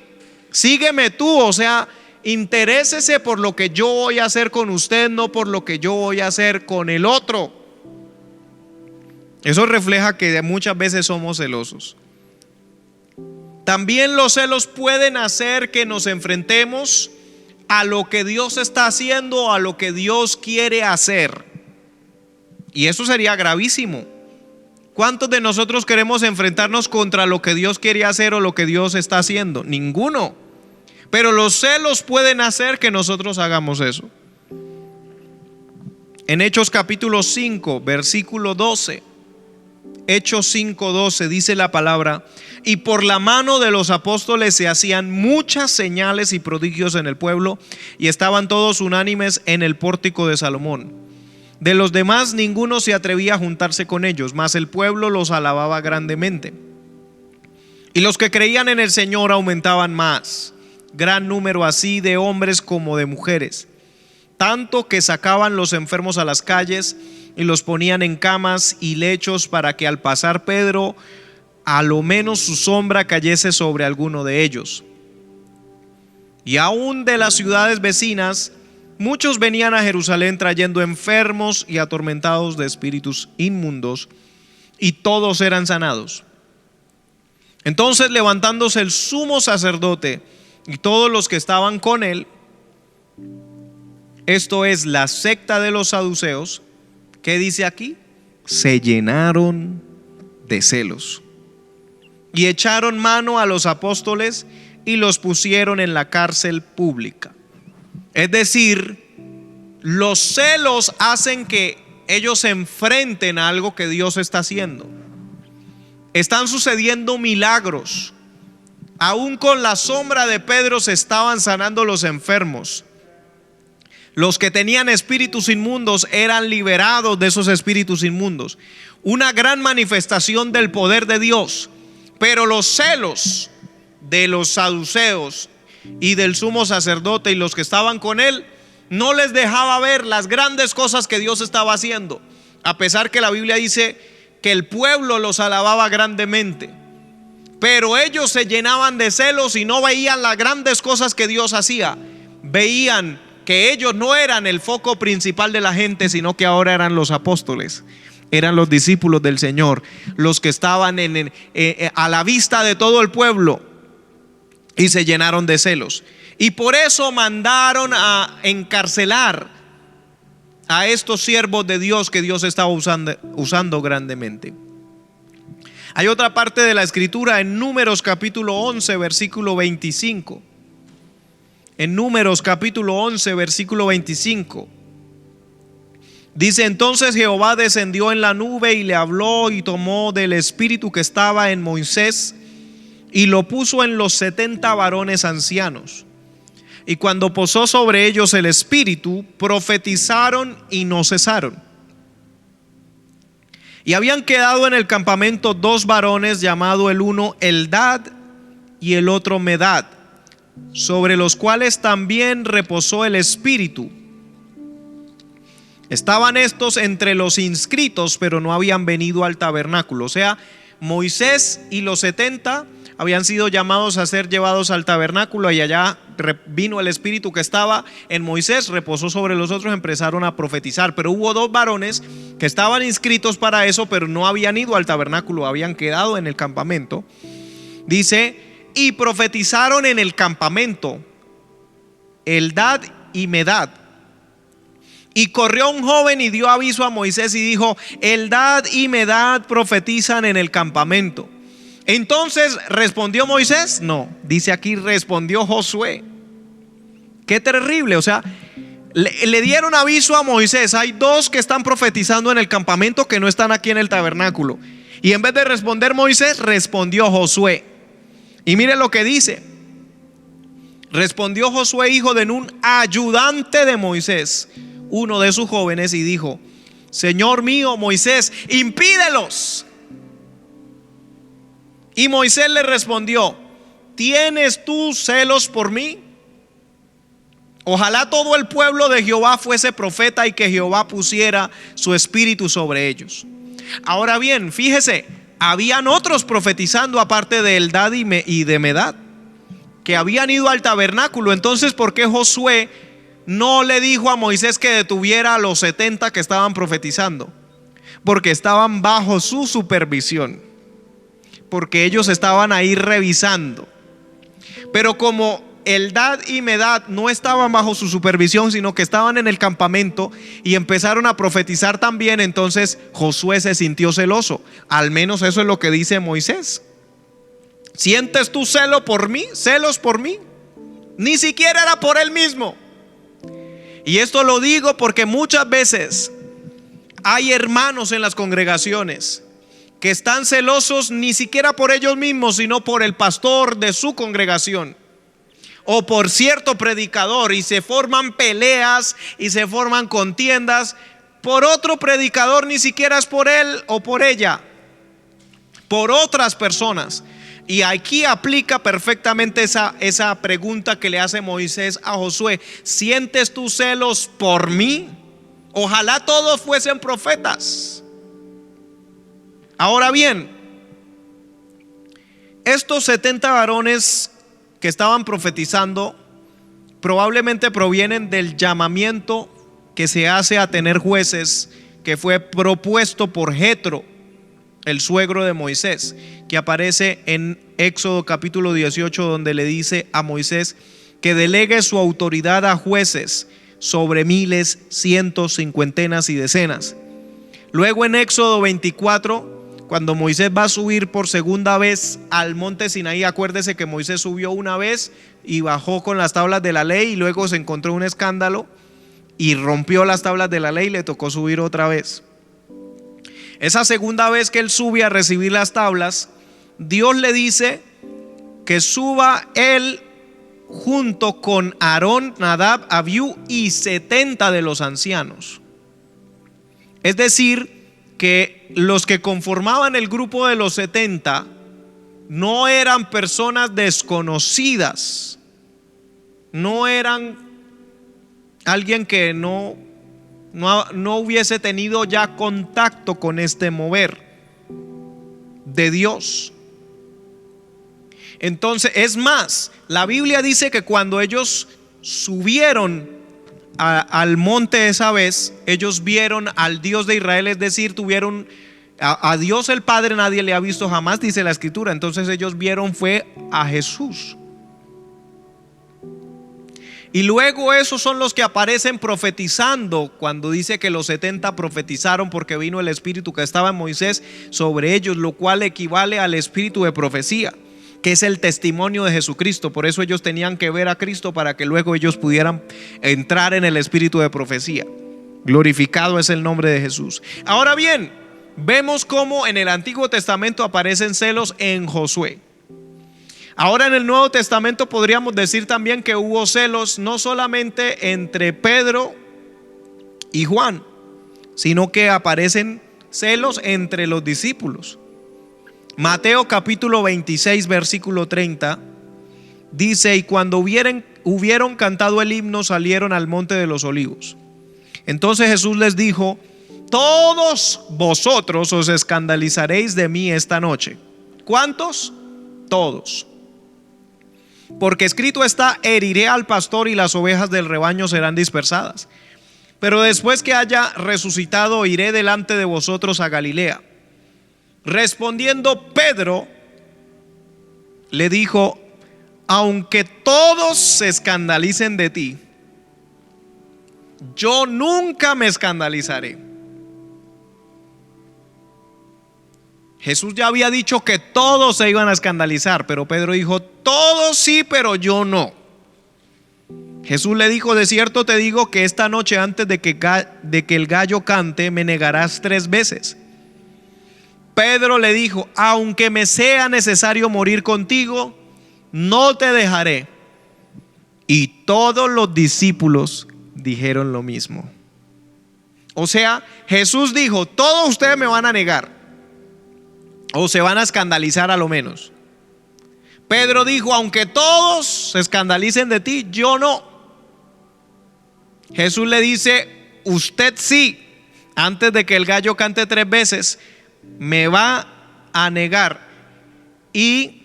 Sígueme tú, o sea, interésese por lo que yo voy a hacer con usted, no por lo que yo voy a hacer con el otro. Eso refleja que muchas veces somos celosos. También los celos pueden hacer que nos enfrentemos a lo que Dios está haciendo, a lo que Dios quiere hacer. Y eso sería gravísimo. ¿Cuántos de nosotros queremos enfrentarnos contra lo que Dios quiere hacer o lo que Dios está haciendo? Ninguno. Pero los celos pueden hacer que nosotros hagamos eso. En Hechos capítulo 5, versículo 12. Hechos 5:12 dice la palabra: y por la mano de los apóstoles se hacían muchas señales y prodigios en el pueblo, y estaban todos unánimes en el pórtico de Salomón. De los demás ninguno se atrevía a juntarse con ellos, mas el pueblo los alababa grandemente. Y los que creían en el Señor aumentaban más, gran número así de hombres como de mujeres, tanto que sacaban los enfermos a las calles y los ponían en camas y lechos, para que al pasar Pedro, a lo menos su sombra cayese sobre alguno de ellos. Y aún de las ciudades vecinas muchos venían a Jerusalén trayendo enfermos y atormentados de espíritus inmundos, y todos eran sanados. Entonces, levantándose el sumo sacerdote y todos los que estaban con él, esto es la secta de los saduceos, ¿qué dice aquí? Se llenaron de celos y echaron mano a los apóstoles y los pusieron en la cárcel pública. Es decir, los celos hacen que ellos se enfrenten a algo que Dios está haciendo. Están sucediendo milagros. Aún con la sombra de Pedro se estaban sanando los enfermos. Los que tenían espíritus inmundos eran liberados de esos espíritus inmundos. Una gran manifestación del poder de Dios. Pero los celos de los saduceos y del sumo sacerdote y los que estaban con él no les dejaba ver las grandes cosas que Dios estaba haciendo, a pesar que la Biblia dice que el pueblo los alababa grandemente. Pero ellos se llenaban de celos y no veían las grandes cosas que Dios hacía. Veían que ellos no eran el foco principal de la gente, sino que ahora eran los apóstoles, eran los discípulos del Señor, los que estaban a la vista de todo el pueblo, y se llenaron de celos. Y por eso mandaron a encarcelar a estos siervos de Dios que Dios estaba usando grandemente. Hay otra parte de la escritura en Números capítulo 11 versículo 25. En Números capítulo 11 versículo 25 Dice: entonces Jehová descendió en la nube y le habló y tomó del espíritu que estaba en Moisés y lo puso en los 70 varones ancianos. Y cuando posó sobre ellos el espíritu, profetizaron y no cesaron. Y habían quedado en el campamento 2 varones, llamado el uno Eldad y el otro Medad, sobre los cuales también reposó el espíritu. Estaban estos entre los inscritos, pero no habían venido al tabernáculo. O sea, Moisés y los 70 habían sido llamados a ser llevados al tabernáculo, y allá vino el espíritu que estaba en Moisés, reposó sobre los otros, empezaron a profetizar. Pero hubo 2 varones que estaban inscritos para eso, pero no habían ido al tabernáculo, habían quedado en el campamento. Dice: y profetizaron en el campamento Eldad y Medad. Y corrió un joven y dio aviso a Moisés y dijo: Eldad y Medad profetizan en el campamento. Entonces, ¿respondió Moisés? No, dice aquí: respondió Josué. Qué terrible. O sea, le dieron aviso a Moisés: hay 2 que están profetizando en el campamento que no están aquí en el tabernáculo. Y en vez de responder Moisés, respondió Josué. Y mire lo que dice: respondió Josué, hijo de Nun, ayudante de Moisés, uno de sus jóvenes, y dijo: Señor mío Moisés, impídelos. Y Moisés le respondió: ¿tienes tú celos por mí? Ojalá todo el pueblo de Jehová fuese profeta y que Jehová pusiera su espíritu sobre ellos. Ahora bien, fíjese, habían otros profetizando aparte de Eldad y de Medad, que habían ido al tabernáculo. Entonces, ¿por qué Josué no le dijo a Moisés que detuviera a los 70 que estaban profetizando? Porque estaban bajo su supervisión, porque ellos estaban ahí revisando. Pero como Eldad y Medad no estaban bajo su supervisión, sino que estaban en el campamento y empezaron a profetizar también, entonces Josué se sintió celoso. Al menos eso es lo que dice Moisés. ¿Sientes tú celos por mí? Ni siquiera era por él mismo. Y esto lo digo porque muchas veces hay hermanos en las congregaciones que están celosos ni siquiera por ellos mismos, sino por el pastor de su congregación o por cierto predicador, y se forman peleas y se forman contiendas por otro predicador, ni siquiera es por él o por ella, por otras personas. Y aquí aplica perfectamente esa pregunta que le hace Moisés a Josué: ¿sientes tus celos por mí? Ojalá todos fuesen profetas. Ahora bien, estos 70 varones que estaban profetizando probablemente provienen del llamamiento que se hace a tener jueces, que fue propuesto por Jetro, el suegro de Moisés, que aparece en Éxodo capítulo 18, donde le dice a Moisés que delegue su autoridad a jueces sobre miles, cientos, cincuentenas y decenas. Luego en Éxodo 24, cuando Moisés va a subir por segunda vez al monte Sinaí, acuérdese que Moisés subió una vez y bajó con las tablas de la ley, y luego se encontró un escándalo y rompió las tablas de la ley y le tocó subir otra vez. Esa segunda vez que él sube a recibir las tablas, Dios le dice que suba él junto con Aarón, Nadab, Abiú y 70 de los ancianos. Es decir, que los que conformaban el grupo de los 70 no eran personas desconocidas, no eran alguien que no hubiese tenido ya contacto con este mover de Dios. Entonces, es más, la Biblia dice que cuando ellos subieron al monte esa vez, ellos vieron al Dios de Israel, es decir, tuvieron a Dios el Padre, nadie le ha visto jamás, dice la Escritura. Entonces ellos vieron fue a Jesús. Y luego esos son los que aparecen profetizando, cuando dice que los 70 profetizaron porque vino el espíritu que estaba en Moisés sobre ellos, lo cual equivale al espíritu de profecía, que es el testimonio de Jesucristo. Por eso ellos tenían que ver a Cristo para que luego ellos pudieran entrar en el espíritu de profecía. Glorificado es el nombre de Jesús. Ahora bien, vemos cómo en el Antiguo Testamento aparecen celos en Josué. Ahora en el Nuevo Testamento podríamos decir también que hubo celos no solamente entre Pedro y Juan, sino que aparecen celos entre los discípulos. Mateo capítulo 26 versículo 30 dice: y cuando hubieron cantado el himno, salieron al monte de los olivos. Entonces Jesús les dijo: todos vosotros os escandalizaréis de mí esta noche. ¿Cuántos? Todos. Porque escrito está: heriré al pastor y las ovejas del rebaño serán dispersadas. Pero después que haya resucitado, iré delante de vosotros a Galilea. Respondiendo Pedro, le dijo: aunque todos se escandalicen de ti, yo nunca me escandalizaré. Jesús ya había dicho que todos se iban a escandalizar, pero Pedro dijo: todos sí, pero yo no. Jesús le dijo: de cierto te digo que esta noche, antes de que el gallo cante, me negarás 3 veces. Pedro le dijo: aunque me sea necesario morir contigo, no te dejaré. Y todos los discípulos dijeron lo mismo. O sea, Jesús dijo: todos ustedes me van a negar, o se van a escandalizar a lo menos. Pedro dijo: aunque todos se escandalicen de ti, yo no. Jesús le dice: usted sí, antes de que el gallo cante 3 veces, me va a negar. Y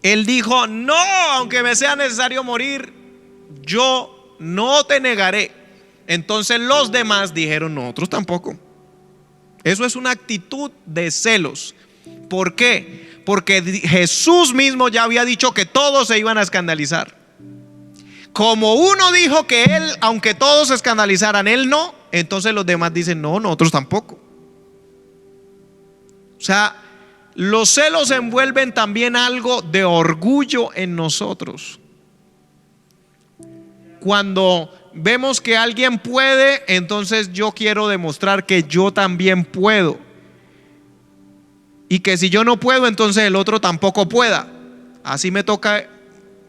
él dijo: no, aunque me sea necesario morir, yo no te negaré. Entonces los demás dijeron: nosotros tampoco. Eso es una actitud de celos. ¿Por qué? Porque Jesús mismo ya había dicho que todos se iban a escandalizar. Como uno dijo que él, aunque todos se escandalizaran, él no, entonces los demás dicen: no, nosotros tampoco. O sea, los celos envuelven también algo de orgullo en nosotros. Cuando vemos que alguien puede, entonces yo quiero demostrar que yo también puedo. Y que si yo no puedo, entonces el otro tampoco pueda. Así me toca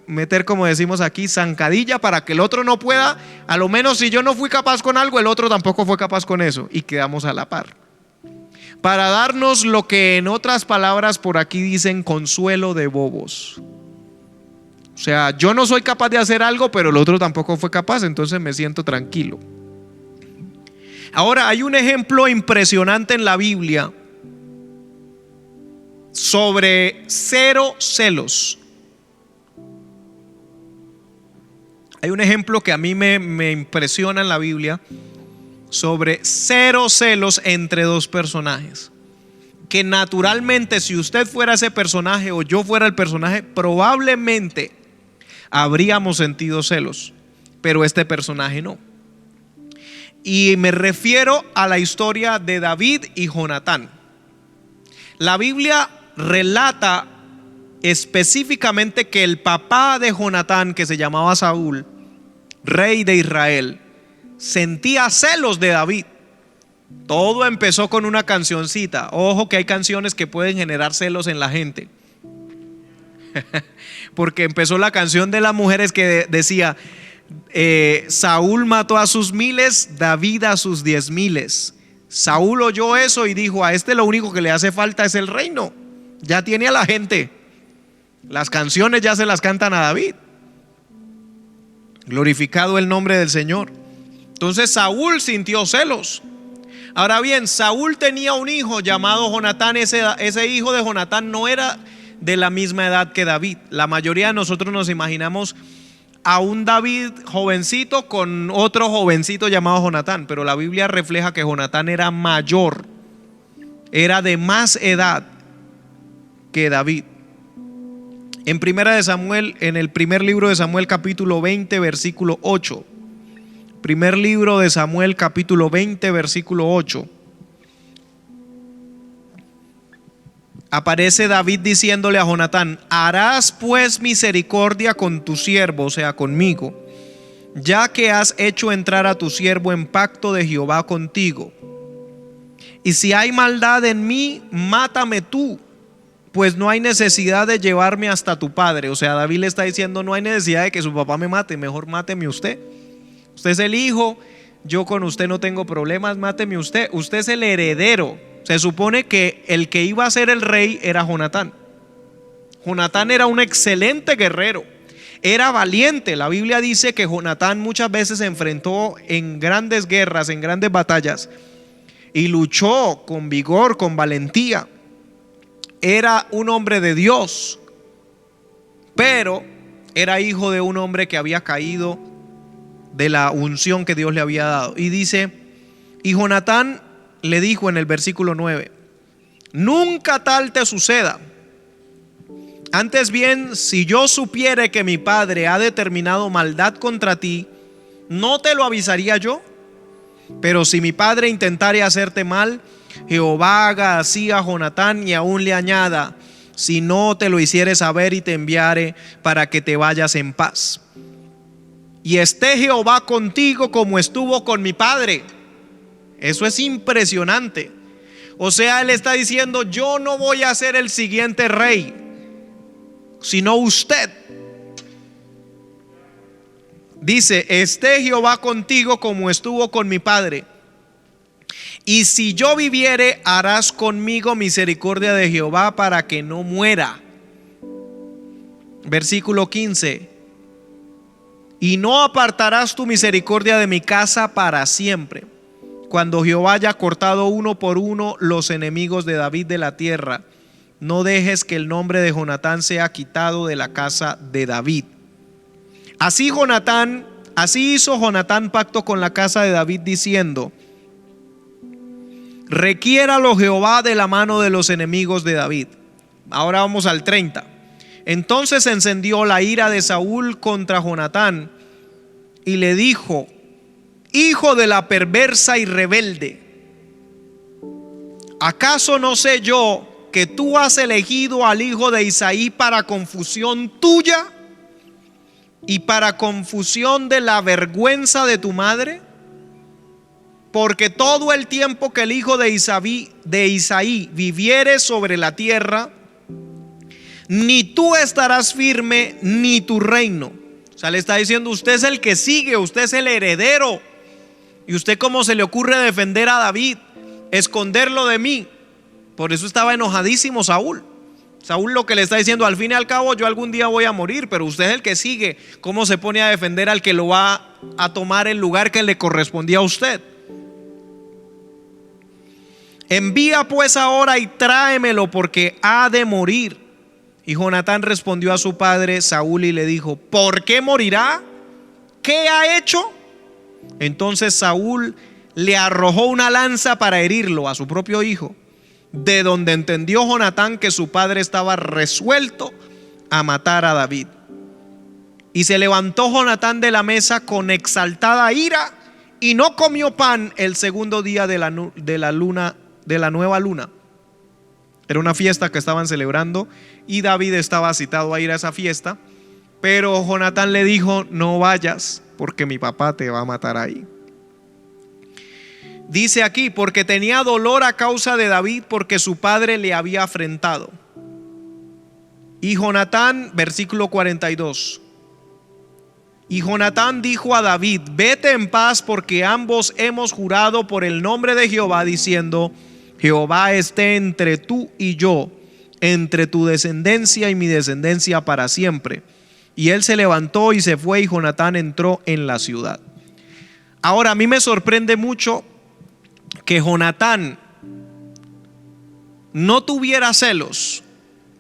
meter, como decimos aquí, zancadilla para que el otro no pueda. A lo menos si yo no fui capaz con algo, el otro tampoco fue capaz con eso, y quedamos a la par. Para darnos lo que en otras palabras por aquí dicen consuelo de bobos. O sea, yo no soy capaz de hacer algo, pero el otro tampoco fue capaz, entonces me siento tranquilo. Ahora, hay un ejemplo impresionante en la Biblia sobre 0 celos. Hay un ejemplo que a mí me impresiona en la Biblia sobre 0 celos entre 2 personajes. Que naturalmente, si usted fuera ese personaje o yo fuera el personaje, probablemente habríamos sentido celos, pero este personaje no. Y me refiero a la historia de David y Jonatán. La Biblia relata específicamente que el papá de Jonatán, que se llamaba Saúl, rey de Israel, sentía celos de David. Todo empezó con una cancioncita. Ojo que hay canciones que pueden generar celos en la gente. Porque empezó la canción de las mujeres que decía: Saúl mató a sus 1000, David a sus 10,000. Saúl oyó eso y dijo: a este lo único que le hace falta es el reino. Ya tiene a la gente. Las canciones ya se las cantan a David. Glorificado el nombre del Señor. Entonces Saúl sintió celos. Ahora bien, Saúl tenía un hijo llamado Jonatán. Ese hijo de Jonatán no era de la misma edad que David. La mayoría de nosotros nos imaginamos a un David jovencito con otro jovencito llamado Jonatán, pero la Biblia refleja que Jonatán era mayor, era de más edad que David. En el primer libro de Samuel capítulo 20 versículo 8. Primer libro de Samuel capítulo 20 versículo 8. Aparece David diciéndole a Jonatán: harás pues misericordia con tu siervo, o sea, conmigo, ya que has hecho entrar a tu siervo en pacto de Jehová contigo. Y si hay maldad en mí, mátame tú, pues no hay necesidad de llevarme hasta tu padre. O sea, David le está diciendo: no hay necesidad de que su papá me mate, mejor máteme usted. Usted es el hijo, yo con usted no tengo problemas, máteme usted. Usted es el heredero. Se supone que el que iba a ser el rey era Jonatán. Jonatán era un excelente guerrero, era valiente. La Biblia dice que Jonatán muchas veces se enfrentó en grandes guerras, en grandes batallas, y luchó con vigor, con valentía. Era un hombre de Dios, pero era hijo de un hombre que había caído de la unción que Dios le había dado. Y dice: y Jonatán le dijo en el versículo 9: nunca tal te suceda. Antes bien, si yo supiere que mi padre ha determinado maldad contra ti, ¿no te lo avisaría yo? Pero si mi padre intentare hacerte mal, Jehová haga así a Jonatán y aún le añada, si no te lo hiciere saber y te enviare para que te vayas en paz. Y esté Jehová contigo como estuvo con mi padre. Eso es impresionante. O sea, él está diciendo: yo no voy a ser el siguiente rey, sino usted. Dice: esté Jehová contigo como estuvo con mi padre. Y si yo viviere, harás conmigo misericordia de Jehová para que no muera. Versículo 15: y no apartarás tu misericordia de mi casa para siempre, cuando Jehová haya cortado uno por uno los enemigos de David de la tierra. No dejes que el nombre de Jonatán sea quitado de la casa de David. Así hizo Jonatán pacto con la casa de David, diciendo: requiéralo Jehová de la mano de los enemigos de David. Ahora vamos al 30. Entonces se encendió la ira de Saúl contra Jonatán y le dijo: hijo de la perversa y rebelde, ¿acaso no sé yo que tú has elegido al hijo de Isaí para confusión tuya y para confusión de la vergüenza de tu madre? Porque todo el tiempo que el hijo de Isaí viviere sobre la tierra, ni tú estarás firme, ni tu reino. O sea, le está diciendo: usted es el que sigue, usted es el heredero. Y usted, ¿cómo se le ocurre defender a David, esconderlo de mí? Por eso estaba enojadísimo Saúl. Saúl lo que le está diciendo: al fin y al cabo yo algún día voy a morir, pero usted es el que sigue. ¿Cómo se pone a defender al que lo va a tomar el lugar que le correspondía a usted? Envía pues ahora y tráemelo, porque ha de morir. Y Jonatán respondió a su padre Saúl y le dijo: ¿por qué morirá? ¿Qué ha hecho? Entonces Saúl le arrojó una lanza para herirlo, a su propio hijo, de donde entendió Jonatán que su padre estaba resuelto a matar a David. Y se levantó Jonatán de la mesa con exaltada ira y no comió pan el segundo día de la nueva luna. Era una fiesta que estaban celebrando y David estaba citado a ir a esa fiesta, pero Jonatán le dijo: no vayas, porque mi papá te va a matar ahí. Dice aquí: porque tenía dolor a causa de David, porque su padre le había afrentado. Y Jonatán, versículo 42: y Jonatán dijo a David: vete en paz, porque ambos hemos jurado por el nombre de Jehová, diciendo: Jehová esté entre tú y yo, entre tu descendencia y mi descendencia para siempre. Y él se levantó y se fue, y Jonatán entró en la ciudad. Ahora, a mí me sorprende mucho que Jonatán no tuviera celos,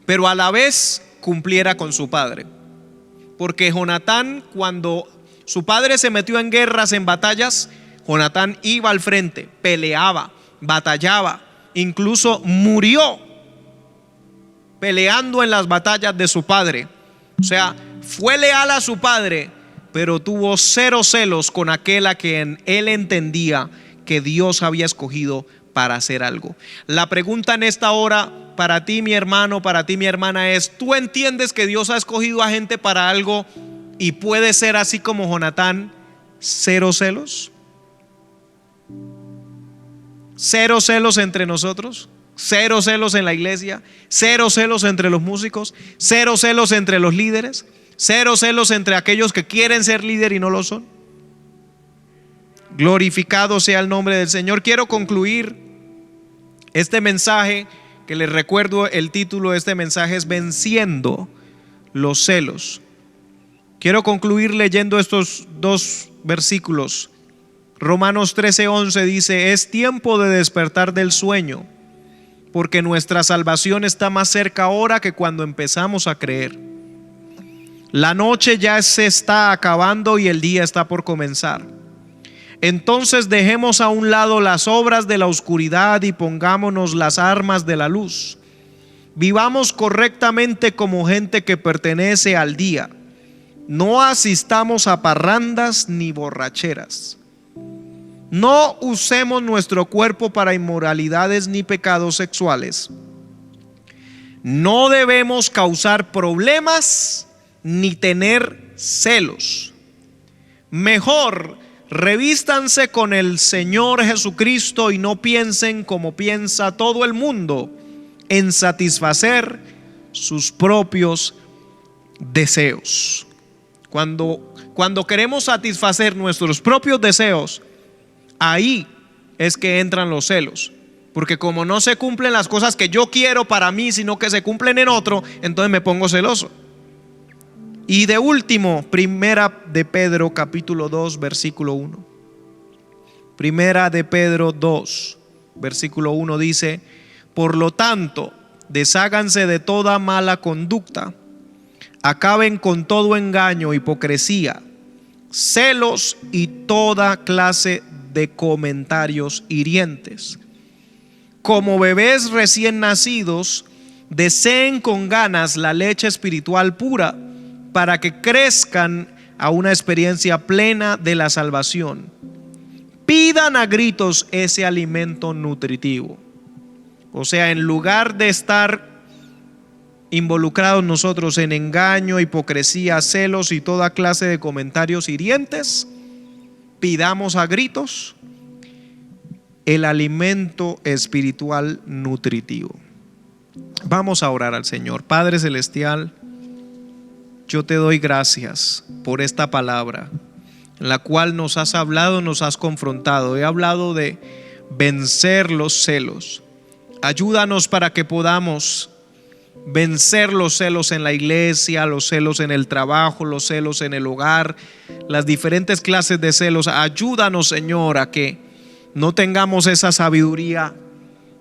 pero a la vez cumpliera con su padre. Porque Jonatán, cuando su padre se metió en guerras, en batallas, Jonatán iba al frente, peleaba, batallaba, incluso murió peleando en las batallas de su padre. O sea, fue leal a su padre, pero tuvo cero celos con aquel a quien él entendía que Dios había escogido para hacer algo. La pregunta en esta hora para ti, mi hermano, para ti, mi hermana, es: ¿tú entiendes que Dios ha escogido a gente para algo y puede ser así como Jonatán, cero celos. Cero celos entre nosotros, cero celos en la iglesia, cero celos entre los músicos, cero celos entre los líderes, cero celos entre aquellos que quieren ser líder y no lo son. Glorificado sea el nombre del Señor. Quiero concluir este mensaje, que les recuerdo, el título de este mensaje es Venciendo los celos. Quiero concluir leyendo estos dos versículos. Romanos 13:11 dice: es tiempo de despertar del sueño, porque nuestra salvación está más cerca ahora que cuando empezamos a creer. La noche ya se está acabando y el día está por comenzar. Entonces dejemos a un lado las obras de la oscuridad y pongámonos las armas de la luz. Vivamos correctamente como gente que pertenece al día. No asistamos a parrandas ni borracheras. No usemos nuestro cuerpo para inmoralidades ni pecados sexuales. No debemos causar problemas ni tener celos. Mejor revístanse con el Señor Jesucristo y no piensen como piensa todo el mundo, en satisfacer sus propios deseos. Cuando queremos satisfacer nuestros propios deseos, ahí es que entran los celos, porque como no se cumplen las cosas que yo quiero para mí, sino que se cumplen en otro, entonces me pongo celoso. Y de último, Primera de Pedro capítulo 2 versículo 1. Primera de Pedro 2 versículo 1 dice: por lo tanto, desháganse de toda mala conducta, acaben con todo engaño, hipocresía, celos y toda clase de comentarios hirientes. Como bebés recién nacidos, deseen con ganas la leche espiritual pura, para que crezcan a una experiencia plena de la salvación. Pidan a gritos ese alimento nutritivo. O sea, en lugar de estar involucrados nosotros en engaño, hipocresía, celos y toda clase de comentarios hirientes, pidamos a gritos el alimento espiritual nutritivo. Vamos a orar al Señor. Padre celestial, yo te doy gracias por esta palabra en la cual nos has hablado, nos has confrontado. He hablado de vencer los celos. Ayúdanos para que podamos vencer los celos en la iglesia, los celos en el trabajo, los celos en el hogar, las diferentes clases de celos. Ayúdanos, Señor, a que no tengamos esa sabiduría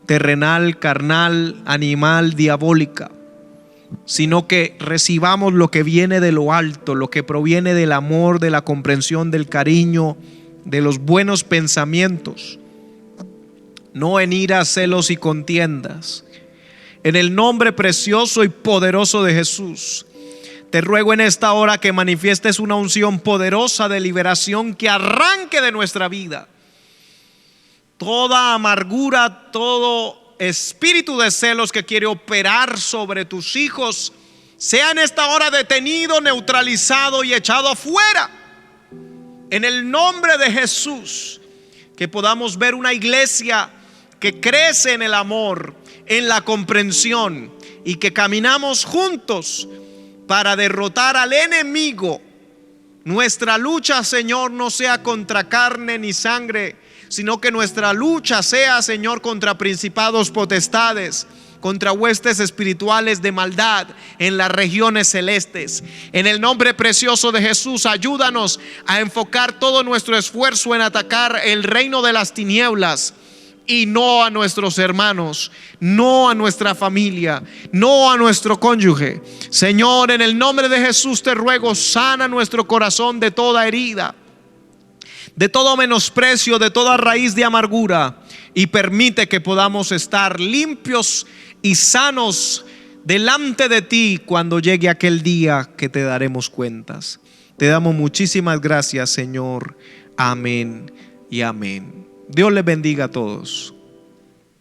terrenal, carnal, animal, diabólica, sino que recibamos lo que viene de lo alto, lo que proviene del amor, de la comprensión, del cariño, de los buenos pensamientos, no en ira, celos y contiendas. En el nombre precioso y poderoso de Jesús, te ruego en esta hora que manifiestes una unción poderosa de liberación que arranque de nuestra vida toda amargura, todo espíritu de celos que quiere operar sobre tus hijos, sea en esta hora detenido, neutralizado y echado afuera. En el nombre de Jesús, que podamos ver una iglesia que crece en el amor, en la comprensión, y que caminamos juntos para derrotar al enemigo. Nuestra lucha, Señor, no sea contra carne ni sangre, sino que nuestra lucha sea, Señor, contra principados, potestades, contra huestes espirituales de maldad en las regiones celestes. En el nombre precioso de Jesús, ayúdanos a enfocar todo nuestro esfuerzo en atacar el reino de las tinieblas, y no a nuestros hermanos, no a nuestra familia, no a nuestro cónyuge. Señor, en el nombre de Jesús te ruego, sana nuestro corazón de toda herida, de todo menosprecio, de toda raíz de amargura, y permite que podamos estar limpios y sanos delante de ti cuando llegue aquel día que te daremos cuentas. Te damos muchísimas gracias, Señor. Amén y amén. Dios les bendiga a todos.